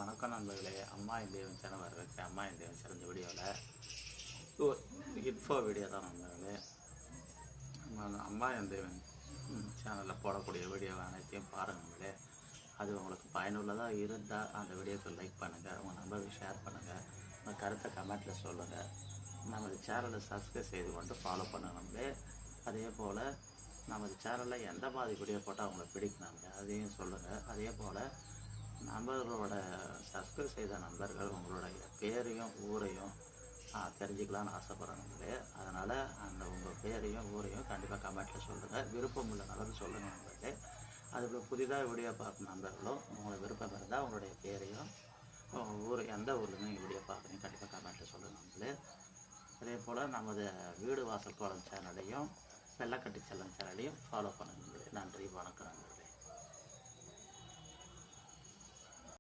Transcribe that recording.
வணக்கம் நண்பர்களே. அம்மா என் தெய்வம் சேனல் வரவேற்கிறேன். அம்மா என் தெய்வம் சேனல் இந்த வீடியோவில் இன்ஃபோ வீடியோ தான் நண்பர்களே. அம்மா என் தெய்வம் சேனலில் போடக்கூடிய வீடியோ அனைத்தையும் பாருங்களே. அது உங்களுக்கு பயனுள்ளதாக இருந்தால் அந்த வீடியோக்கு லைக் பண்ணுங்கள், உங்கள் நண்பர்களுக்கு ஷேர் பண்ணுங்கள், உங்கள் கருத்தை கமெண்ட்டில் சொல்லுங்கள். நமது சேனலை சப்ஸ்கிரைப் செய்து கொண்டு ஃபாலோ பண்ணணுங்களே. அதே போல் நமது சேனலில் எந்த மாதிரி வீடியோ போட்டால் அவங்களுக்கு பிடிக்கணுங்க அதையும் சொல்லுங்கள். அதே போல் நண்பர்களோட சப்ஸ்கிரைப் செய்த நண்பர்கள் உங்களுடைய பேரையும் ஊரையும் தெரிஞ்சுக்கலான்னு ஆசைப்படுறாங்களே. அதனால் அந்த உங்கள் பேரையும் ஊரையும் கண்டிப்பாக கமெண்ட்டில் சொல்லுங்கள். விருப்பம் உள்ள நபர் சொல்லுங்கள் நண்பர்களே. அதுக்கு புதிதாக வீடியோ பார்க்கும் நண்பர்களும் உங்களுக்கு விருப்பம் இருந்தால் உங்களுடைய பேரையும் ஊர் எந்த ஊர்லேருந்து நீங்கள் வீடியோ பார்க்குறீங்க கண்டிப்பாக கமெண்ட்டில் சொல்லுங்கள் நண்பர்களே. அதே போல் நமது வீடு வாசல் கோலம் சேனலையும் வெள்ளக்கட்டி செல்லம் சேனலையும் ஃபாலோ பண்ணுங்கள். நன்றி, வணக்கம்.